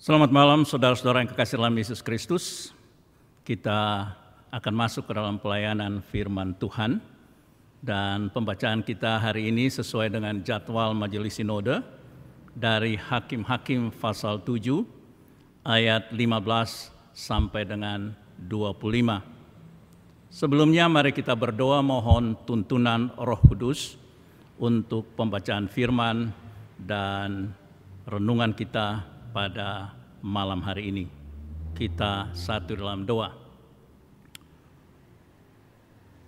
Selamat malam saudara-saudara yang kekasih dalam Yesus Kristus. Kita akan masuk ke dalam pelayanan firman Tuhan. Dan pembacaan kita hari ini sesuai dengan jadwal Majelis Sinode dari Hakim-Hakim pasal 7 ayat 15 sampai dengan 25. Sebelumnya mari kita berdoa mohon tuntunan Roh Kudus untuk pembacaan firman dan renungan kita pada malam hari ini. Kita satu dalam doa.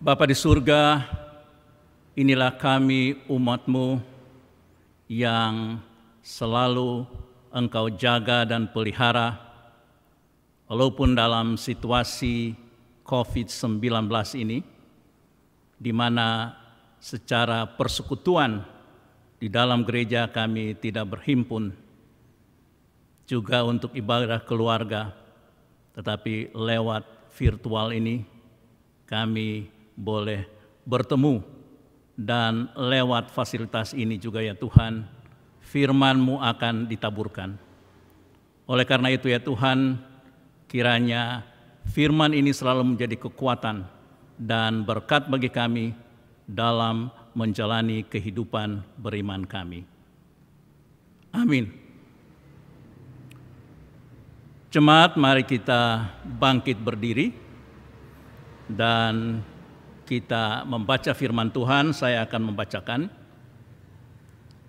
Bapa di surga, inilah kami umat-Mu yang selalu Engkau jaga dan pelihara, walaupun dalam situasi COVID-19 ini, di mana secara persekutuan di dalam gereja kami tidak berhimpun, juga untuk ibadah keluarga, tetapi lewat virtual ini kami boleh bertemu, dan lewat fasilitas ini juga ya Tuhan, firman-Mu akan ditaburkan. Oleh karena itu ya Tuhan, kiranya firman ini selalu menjadi kekuatan dan berkat bagi kami dalam menjalani kehidupan beriman kami. Amin. Jemaat, mari kita bangkit berdiri dan kita membaca firman Tuhan. Saya akan membacakan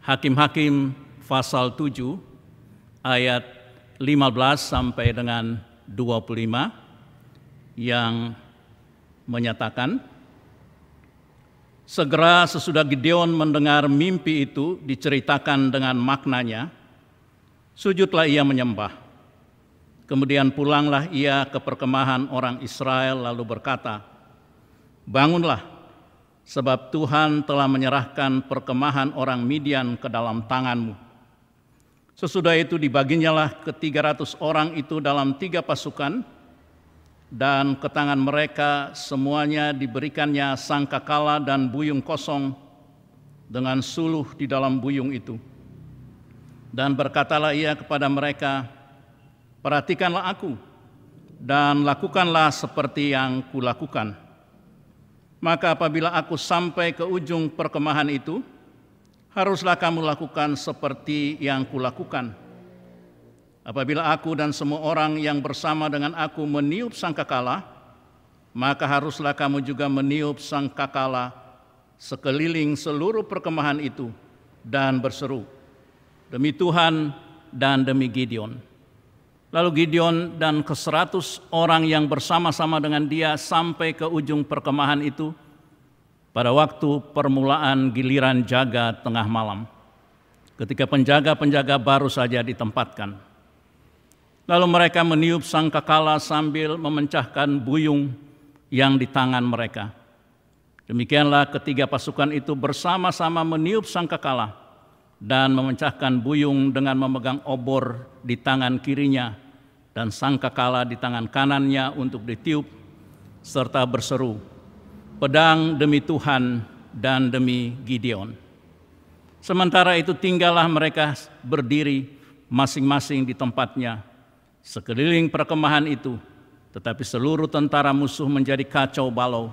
Hakim-Hakim pasal 7 ayat 15 sampai dengan 25 yang menyatakan, segera sesudah Gideon mendengar mimpi itu diceritakan dengan maknanya, sujudlah ia menyembah. Kemudian pulanglah ia ke perkemahan orang Israel lalu berkata, bangunlah, sebab Tuhan telah menyerahkan perkemahan orang Midian ke dalam tanganmu. Sesudah itu dibaginyalah ke 300 orang itu dalam 3 pasukan, dan ke tangan mereka semuanya diberikannya sangkakala dan buyung kosong dengan suluh di dalam buyung itu. Dan berkatalah ia kepada mereka, perhatikanlah aku dan lakukanlah seperti yang kulakukan. Maka apabila aku sampai ke ujung perkemahan itu, haruslah kamu lakukan seperti yang kulakukan. Apabila aku dan semua orang yang bersama dengan aku meniup sangkakala, maka haruslah kamu juga meniup sangkakala sekeliling seluruh perkemahan itu dan berseru, demi Tuhan dan demi Gideon. Lalu Gideon dan ke-100 orang yang bersama-sama dengan dia sampai ke ujung perkemahan itu pada waktu permulaan giliran jaga tengah malam, ketika penjaga-penjaga baru saja ditempatkan. Lalu mereka meniup sangkakala sambil memecahkan buyung yang di tangan mereka. Demikianlah ketiga pasukan itu bersama-sama meniup sangkakala dan memecahkan buyung dengan memegang obor di tangan kirinya dan sangkakala di tangan kanannya untuk ditiup, serta berseru, pedang demi Tuhan dan demi Gideon. Sementara itu tinggallah mereka berdiri masing-masing di tempatnya sekeliling perkemahan itu, tetapi seluruh tentara musuh menjadi kacau balau,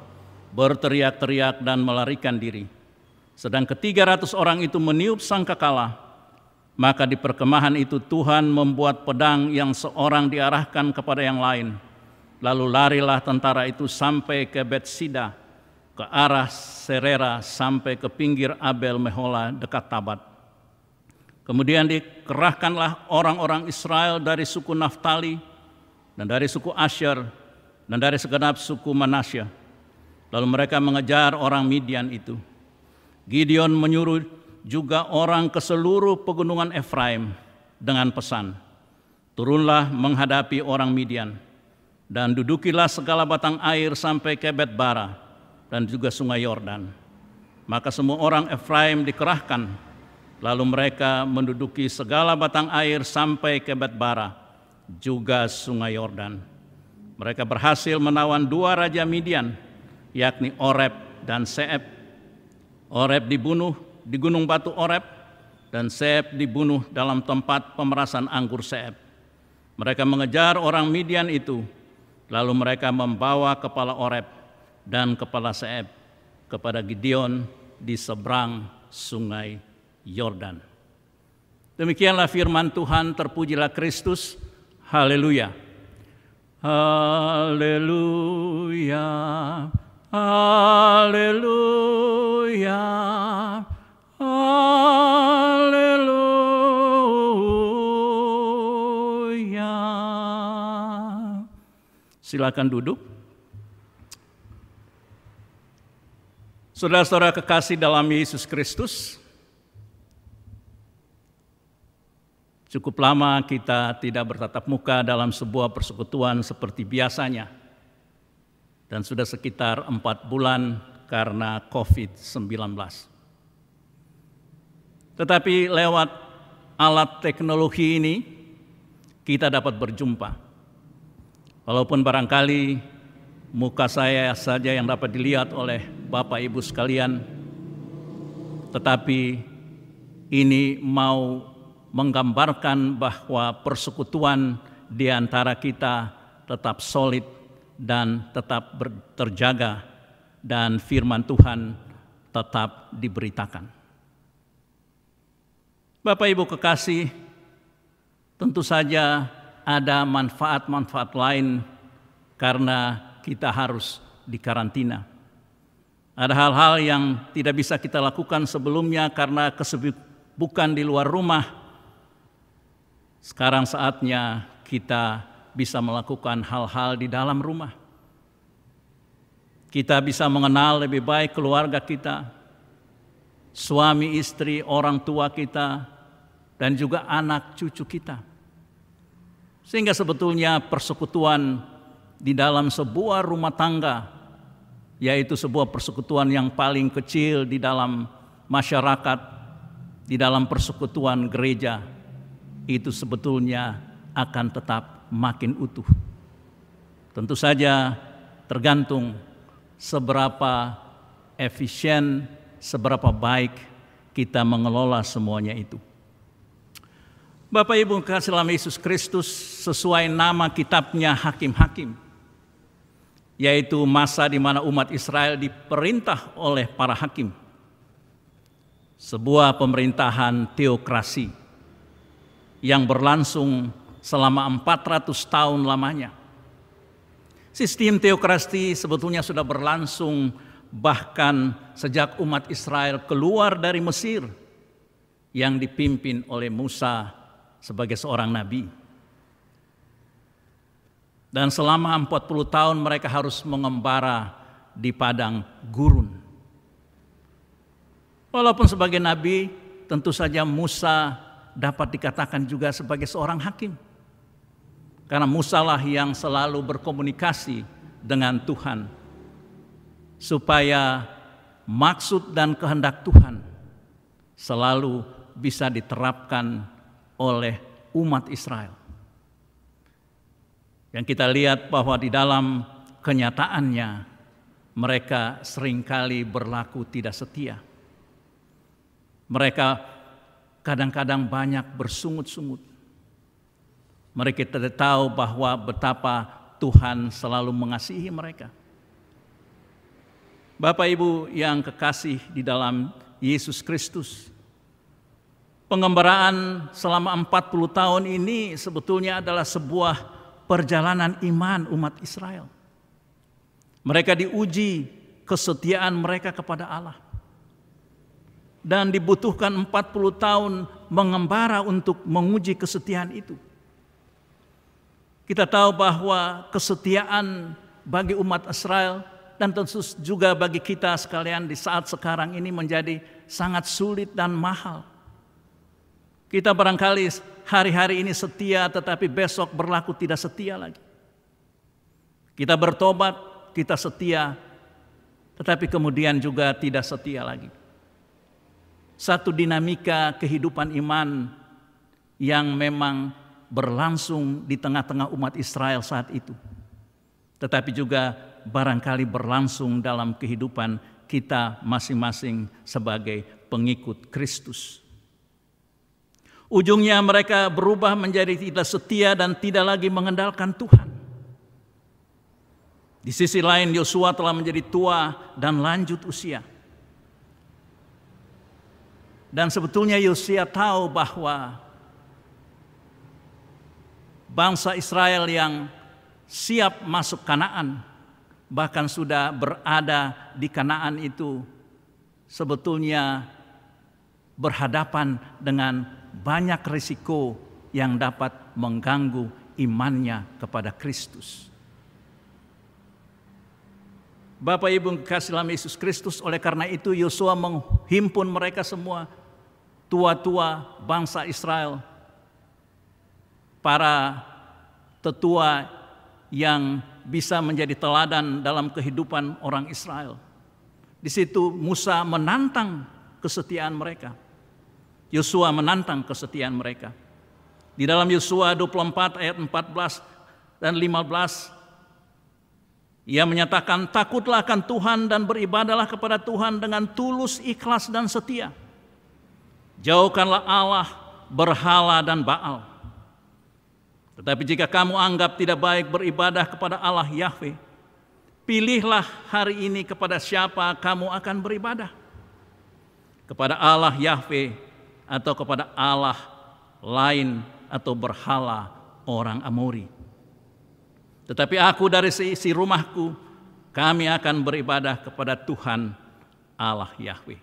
berteriak-teriak dan melarikan diri. Sedang ke-300 orang itu meniup sangkakala, maka di perkemahan itu Tuhan membuat pedang yang seorang diarahkan kepada yang lain. Lalu larilah tentara itu sampai ke Betsida, ke arah Serera sampai ke pinggir Abel Mehola dekat Tabat. Kemudian dikerahkanlah orang-orang Israel dari suku Naftali dan dari suku Asher dan dari segenap suku Manasya. Lalu mereka mengejar orang Midian itu. Gideon menyuruh juga orang ke seluruh pegunungan Efraim dengan pesan, turunlah menghadapi orang Midian dan dudukilah segala batang air sampai ke Bet-bara dan juga sungai Yordan. Maka semua orang Efraim dikerahkan, lalu mereka menduduki segala batang air sampai ke Bet-bara, juga sungai Yordan. Mereka berhasil menawan 2 raja Midian, yakni Oreb dan Seeb. Oreb dibunuh di gunung batu Oreb, dan Seeb dibunuh dalam tempat pemerasan anggur Seeb. Mereka mengejar orang Midian itu, lalu mereka membawa kepala Oreb dan kepala Seeb kepada Gideon di seberang sungai Yordan. Demikianlah firman Tuhan, terpujilah Kristus. Haleluya. Haleluya. Haleluya. Haleluya. Silakan duduk. Saudara-saudara kekasih dalam Yesus Kristus, cukup lama kita tidak bertatap muka dalam sebuah persekutuan seperti biasanya. Dan sudah sekitar 4 bulan karena COVID-19. Tetapi lewat alat teknologi ini, kita dapat berjumpa. Walaupun barangkali muka saya saja yang dapat dilihat oleh Bapak Ibu sekalian, tetapi ini mau menggambarkan bahwa persekutuan di antara kita tetap solid dan tetap terjaga, dan firman Tuhan tetap diberitakan. Bapak Ibu kekasih, tentu saja ada manfaat-manfaat lain karena kita harus dikarantina. Ada hal-hal yang tidak bisa kita lakukan sebelumnya karena kesibukan di luar rumah. Sekarang saatnya kita bisa melakukan hal-hal di dalam rumah. Kita bisa mengenal lebih baik keluarga kita, suami, istri, orang tua kita, dan juga anak cucu kita. Sehingga sebetulnya persekutuan di dalam sebuah rumah tangga, yaitu sebuah persekutuan yang paling kecil di dalam masyarakat, di dalam persekutuan gereja, itu sebetulnya akan tetap makin utuh. Tentu saja tergantung seberapa efisien, seberapa baik kita mengelola semuanya itu. Bapak Ibu kasih dalam Yesus Kristus, sesuai nama kitabnya Hakim-Hakim, yaitu masa di mana umat Israel diperintah oleh para hakim. Sebuah pemerintahan teokrasi yang berlangsung selama 400 tahun lamanya. Sistem teokrasi sebetulnya sudah berlangsung bahkan sejak umat Israel keluar dari Mesir yang dipimpin oleh Musa sebagai seorang nabi. Dan selama 40 tahun mereka harus mengembara di padang gurun. Walaupun sebagai nabi, tentu saja Musa dapat dikatakan juga sebagai seorang hakim. Karena Musa lah yang selalu berkomunikasi dengan Tuhan, supaya maksud dan kehendak Tuhan selalu bisa diterapkan oleh umat Israel. Yang kita lihat bahwa di dalam kenyataannya mereka seringkali berlaku tidak setia. Mereka kadang-kadang banyak bersungut-sungut. Mereka tidak tahu bahwa betapa Tuhan selalu mengasihi mereka. Bapak Ibu yang kekasih di dalam Yesus Kristus, pengembaraan selama 40 tahun ini sebetulnya adalah sebuah perjalanan iman umat Israel. Mereka diuji kesetiaan mereka kepada Allah. Dan dibutuhkan 40 tahun mengembara untuk menguji kesetiaan itu. Kita tahu bahwa kesetiaan bagi umat Israel dan tentu juga bagi kita sekalian di saat sekarang ini menjadi sangat sulit dan mahal. Kita barangkali hari-hari ini setia tetapi besok berlaku tidak setia lagi. Kita bertobat, kita setia, tetapi kemudian juga tidak setia lagi. Satu dinamika kehidupan iman yang memang berlangsung di tengah-tengah umat Israel saat itu. Tetapi juga barangkali berlangsung dalam kehidupan kita masing-masing sebagai pengikut Kristus. Ujungnya mereka berubah menjadi tidak setia dan tidak lagi mengandalkan Tuhan. Di sisi lain Yosua telah menjadi tua dan lanjut usia. Dan sebetulnya Yosua tahu bahwa bangsa Israel yang siap masuk Kanaan, bahkan sudah berada di Kanaan itu, sebetulnya berhadapan dengan banyak risiko yang dapat mengganggu imannya kepada Kristus. Bapak Ibu kasih dalam Yesus Kristus, oleh karena itu Yosua menghimpun mereka semua, tua-tua bangsa Israel, para tetua yang bisa menjadi teladan dalam kehidupan orang Israel. Di situ Musa menantang kesetiaan mereka. Yosua menantang kesetiaan mereka. Di dalam Yosua 24 ayat 14 dan 15, ia menyatakan, takutlah akan Tuhan dan beribadalah kepada Tuhan dengan tulus, ikhlas dan setia. Jauhkanlah Allah, berhala dan Baal. Tetapi jika kamu anggap tidak baik beribadah kepada Allah Yahweh, pilihlah hari ini kepada siapa kamu akan beribadah. Kepada Allah Yahweh atau kepada Allah lain atau berhala orang Amori. Tetapi aku dari seisi rumahku, kami akan beribadah kepada Tuhan Allah Yahweh.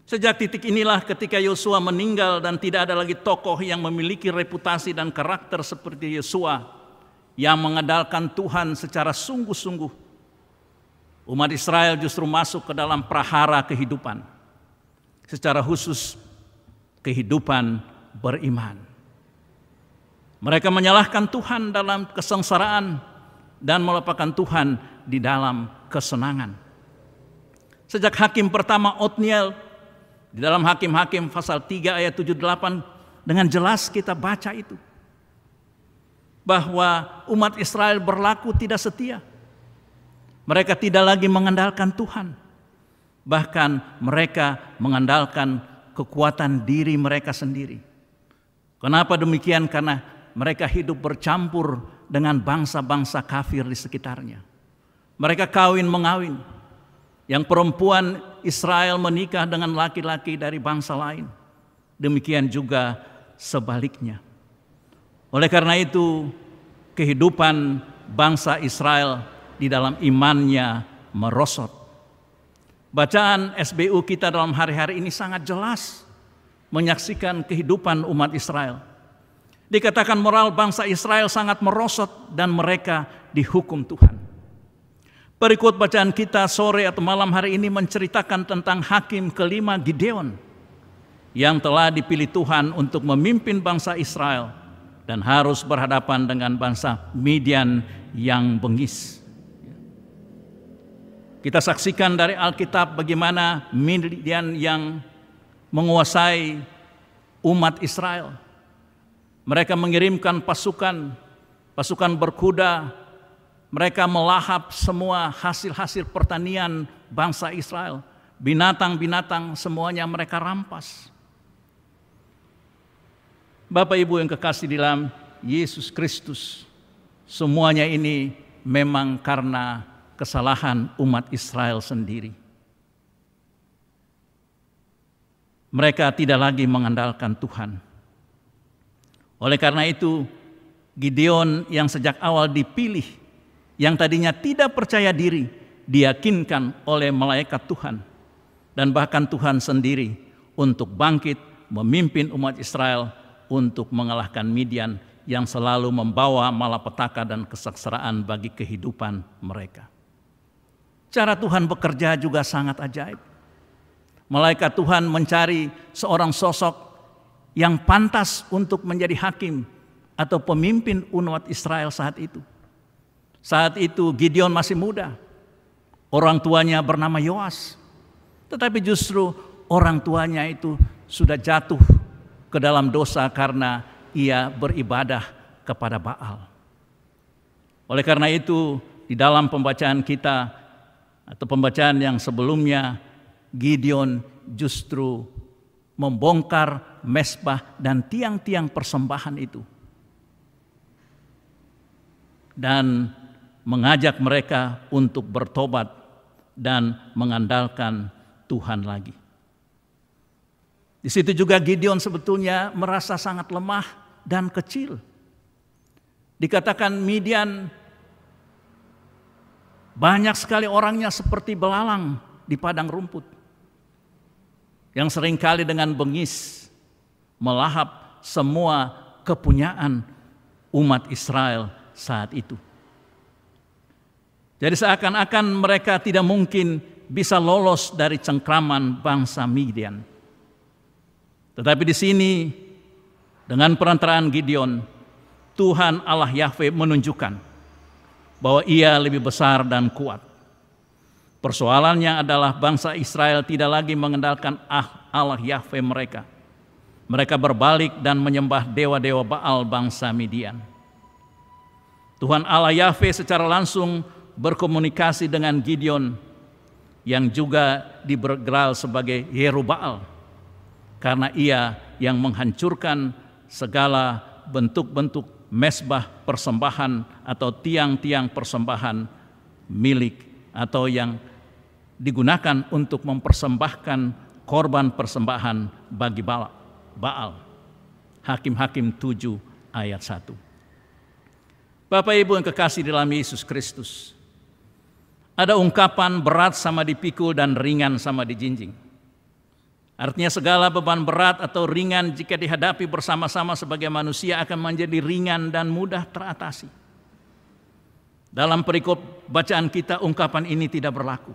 Sejak titik inilah ketika Yosua meninggal dan tidak ada lagi tokoh yang memiliki reputasi dan karakter seperti Yosua yang mengandalkan Tuhan secara sungguh-sungguh, umat Israel justru masuk ke dalam prahara kehidupan, secara khusus kehidupan beriman. Mereka menyalahkan Tuhan dalam kesengsaraan dan melupakan Tuhan di dalam kesenangan. Sejak hakim pertama Otniel, di dalam Hakim-Hakim pasal 3 ayat 78, dengan jelas kita baca itu, bahwa umat Israel berlaku tidak setia. Mereka tidak lagi mengandalkan Tuhan. Bahkan mereka mengandalkan kekuatan diri mereka sendiri. Kenapa demikian? Karena mereka hidup bercampur dengan bangsa-bangsa kafir di sekitarnya. Mereka kawin-mengawin. Yang perempuan Israel menikah dengan laki-laki dari bangsa lain. Demikian juga sebaliknya. Oleh karena itu, kehidupan bangsa Israel di dalam imannya merosot. Bacaan SBU kita dalam hari-hari ini sangat jelas menyaksikan kehidupan umat Israel. Dikatakan moral bangsa Israel sangat merosot dan mereka dihukum Tuhan. Berikut bacaan kita sore atau malam hari ini menceritakan tentang hakim kelima Gideon yang telah dipilih Tuhan untuk memimpin bangsa Israel dan harus berhadapan dengan bangsa Midian yang bengis. Kita saksikan dari Alkitab bagaimana Midian yang menguasai umat Israel. Mereka mengirimkan pasukan berkuda. Mereka melahap semua hasil-hasil pertanian bangsa Israel. Binatang-binatang semuanya mereka rampas. Bapak Ibu yang kekasih di dalam Yesus Kristus, semuanya ini memang karena kesalahan umat Israel sendiri. Mereka tidak lagi mengandalkan Tuhan. Oleh karena itu, Gideon yang sejak awal dipilih, yang tadinya tidak percaya diri, diyakinkan oleh malaikat Tuhan dan bahkan Tuhan sendiri untuk bangkit memimpin umat Israel untuk mengalahkan Midian yang selalu membawa malapetaka dan kesengsaraan bagi kehidupan mereka. Cara Tuhan bekerja juga sangat ajaib. Malaikat Tuhan mencari seorang sosok yang pantas untuk menjadi hakim atau pemimpin umat Israel saat itu. Saat itu Gideon masih muda. Orang tuanya bernama Yoas. Tetapi justru orang tuanya itu sudah jatuh ke dalam dosa karena ia beribadah kepada Baal. Oleh karena itu, di dalam pembacaan kita atau pembacaan yang sebelumnya, Gideon justru membongkar mezbah dan tiang-tiang persembahan itu, dan mengajak mereka untuk bertobat dan mengandalkan Tuhan lagi. Di situ juga Gideon sebetulnya merasa sangat lemah dan kecil. Dikatakan Midian banyak sekali orangnya seperti belalang di padang rumput, yang seringkali dengan bengis melahap semua kepunyaan umat Israel saat itu. Jadi seakan-akan mereka tidak mungkin bisa lolos dari cengkraman bangsa Midian. Tetapi di sini dengan perantaraan Gideon, Tuhan Allah Yahweh menunjukkan bahwa Ia lebih besar dan kuat. Persoalannya adalah bangsa Israel tidak lagi mengandalkan Allah Yahweh mereka. Mereka berbalik dan menyembah dewa-dewa Baal bangsa Midian. Tuhan Allah Yahweh secara langsung berkomunikasi dengan Gideon yang juga digelar sebagai Yerubbaal, karena ia yang menghancurkan segala bentuk-bentuk mezbah persembahan atau tiang-tiang persembahan milik atau yang digunakan untuk mempersembahkan korban persembahan bagi Baal. Hakim-Hakim 7 ayat 1. Bapak Ibu yang kekasih dalam Yesus Kristus, ada ungkapan berat sama dipikul dan ringan sama dijinjing. Artinya segala beban berat atau ringan jika dihadapi bersama-sama sebagai manusia akan menjadi ringan dan mudah teratasi. Dalam perikop bacaan kita ungkapan ini tidak berlaku.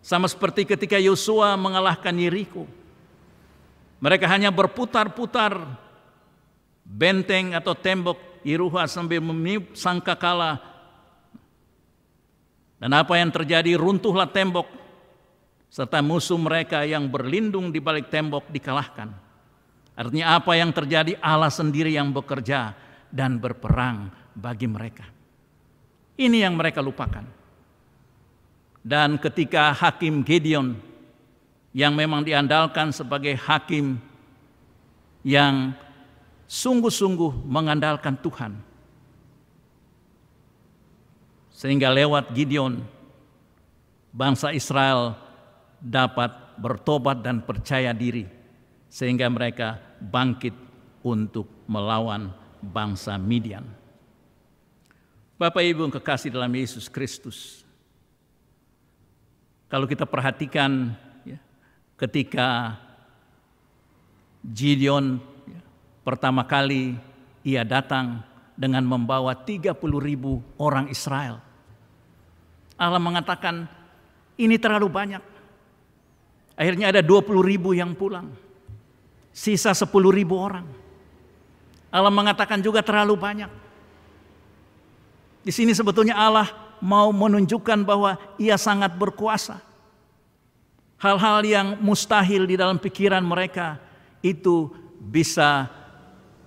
Sama seperti ketika Yosua mengalahkan Yeriko. Mereka hanya berputar-putar benteng atau tembok Yericho sambil meniup sangkakala. Dan apa yang terjadi? Runtuhlah tembok, serta musuh mereka yang berlindung di balik tembok dikalahkan. Artinya apa yang terjadi? Allah sendiri yang bekerja dan berperang bagi mereka. Ini yang mereka lupakan. Dan ketika hakim Gideon yang memang diandalkan sebagai hakim yang sungguh-sungguh mengandalkan Tuhan, sehingga lewat Gideon bangsa Israel dapat bertobat dan percaya diri, sehingga mereka bangkit untuk melawan bangsa Midian. Bapak Ibu yang kekasih dalam Yesus Kristus, kalau kita perhatikan ya, ketika Gideon pertama kali ia datang dengan membawa 30.000 orang Israel, Allah mengatakan ini terlalu banyak. Akhirnya ada 20.000 yang pulang, sisa 10.000 orang. Allah mengatakan juga terlalu banyak. Di sini sebetulnya Allah mau menunjukkan bahwa Ia sangat berkuasa. Hal-hal yang mustahil di dalam pikiran mereka itu bisa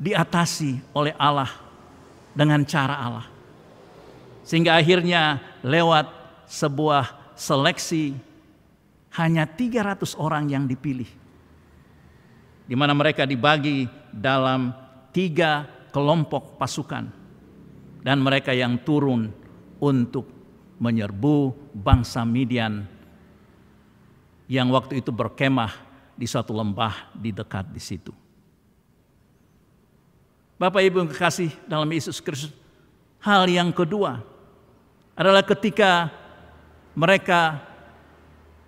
diatasi oleh Allah dengan cara Allah. Sehingga akhirnya lewat sebuah seleksi hanya 300 orang yang dipilih, di mana mereka dibagi dalam 3 kelompok pasukan, dan mereka yang turun untuk menyerbu bangsa Midian yang waktu itu berkemah di suatu lembah di dekat di situ. Bapak Ibu yang kekasih dalam Yesus Kristus, hal yang kedua adalah ketika mereka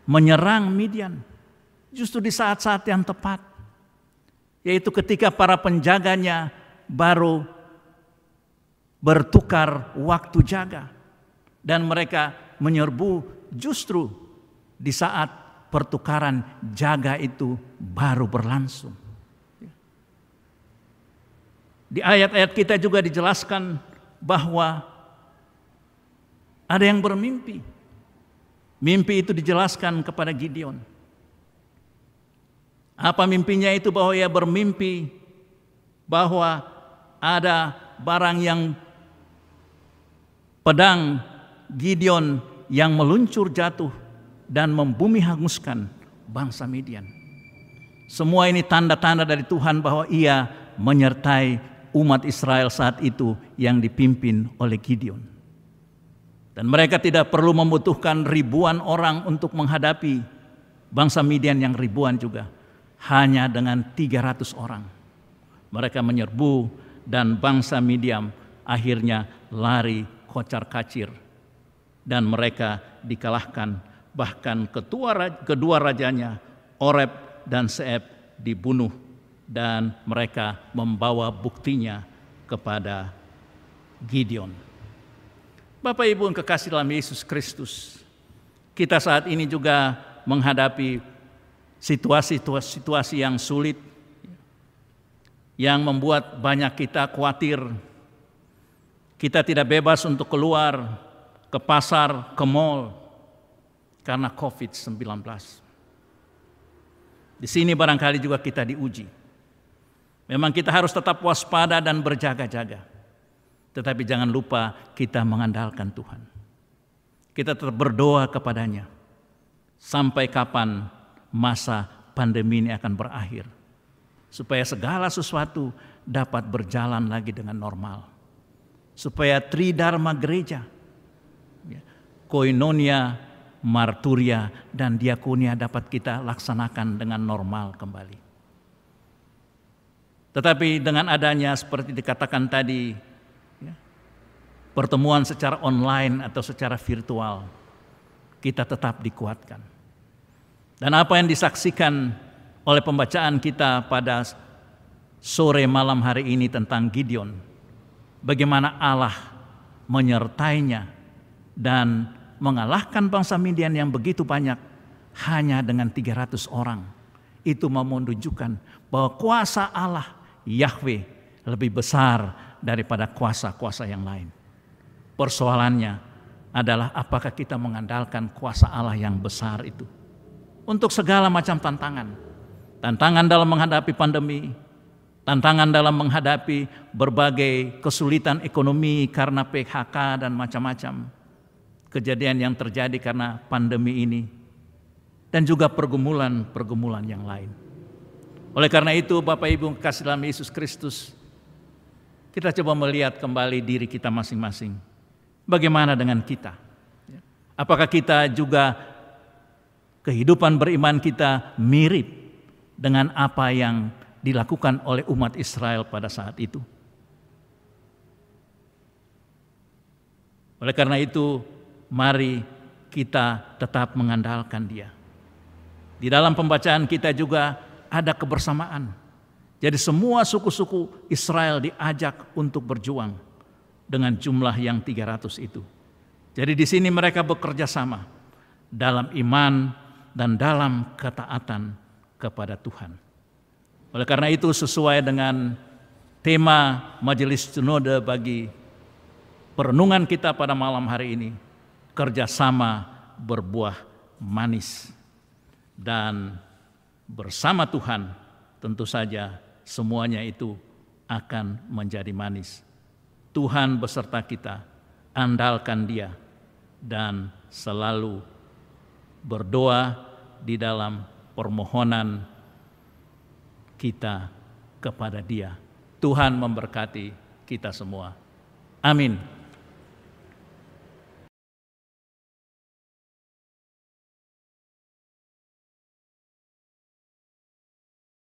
menyerang Midian, justru di saat-saat yang tepat, yaitu ketika para penjaganya baru bertukar waktu jaga, dan mereka menyerbu justru di saat pertukaran jaga itu baru berlangsung. Di ayat-ayat kita juga dijelaskan bahwa ada yang bermimpi. Mimpi itu dijelaskan kepada Gideon. Apa mimpinya itu? Bahwa ia bermimpi bahwa ada barang yang pedang Gideon yang meluncur jatuh dan membumi hanguskan bangsa Midian. Semua ini tanda-tanda dari Tuhan bahwa Ia menyertai umat Israel saat itu yang dipimpin oleh Gideon. Dan mereka tidak perlu membutuhkan ribuan orang untuk menghadapi bangsa Midian yang ribuan juga. Hanya dengan 300 orang mereka menyerbu dan bangsa Midian akhirnya lari kocar-kacir dan mereka dikalahkan. Bahkan kedua rajanya Oreb dan Seeb dibunuh dan mereka membawa buktinya kepada Gideon. Bapak Ibu yang kekasih dalam Yesus Kristus, kita saat ini juga menghadapi situasi yang sulit, yang membuat banyak kita khawatir. Kita tidak bebas untuk keluar ke pasar, ke mal, karena COVID-19. Di sini barangkali juga kita diuji. Memang kita harus tetap waspada dan berjaga-jaga. Tetapi jangan lupa kita mengandalkan Tuhan. Kita tetap berdoa kepadanya. Sampai kapan masa pandemi ini akan berakhir. Supaya segala sesuatu dapat berjalan lagi dengan normal. Supaya tridharma gereja, koinonia, marturia, dan diakonia dapat kita laksanakan dengan normal kembali. Tetapi dengan adanya seperti dikatakan tadi, pertemuan secara online atau secara virtual, kita tetap dikuatkan. Dan apa yang disaksikan oleh pembacaan kita pada sore malam hari ini tentang Gideon, bagaimana Allah menyertainya dan mengalahkan bangsa Midian yang begitu banyak hanya dengan 300 orang. Itu mau menunjukkan bahwa kuasa Allah Yahweh lebih besar daripada kuasa-kuasa yang lain. Persoalannya adalah apakah kita mengandalkan kuasa Allah yang besar itu untuk segala macam tantangan. Tantangan dalam menghadapi pandemi, tantangan dalam menghadapi berbagai kesulitan ekonomi karena PHK dan macam-macam kejadian yang terjadi karena pandemi ini, dan juga pergumulan-pergumulan yang lain. Oleh karena itu, Bapak Ibu kasih dalam Yesus Kristus, kita coba melihat kembali diri kita masing-masing. Bagaimana dengan kita? Apakah kita juga kehidupan beriman kita mirip dengan apa yang dilakukan oleh umat Israel pada saat itu? Oleh karena itu, mari kita tetap mengandalkan Dia. Di dalam pembacaan kita juga ada kebersamaan. Jadi semua suku-suku Israel diajak untuk berjuang dengan jumlah yang 300 itu. Jadi di sini mereka bekerja sama dalam iman dan dalam ketaatan kepada Tuhan. Oleh karena itu, sesuai dengan tema Majelis Sinode bagi perenungan kita pada malam hari ini, kerjasama berbuah manis. Dan bersama Tuhan tentu saja semuanya itu akan menjadi manis. Tuhan beserta kita, andalkan Dia, dan selalu berdoa di dalam permohonan kita kepada Dia. Tuhan memberkati kita semua. Amin.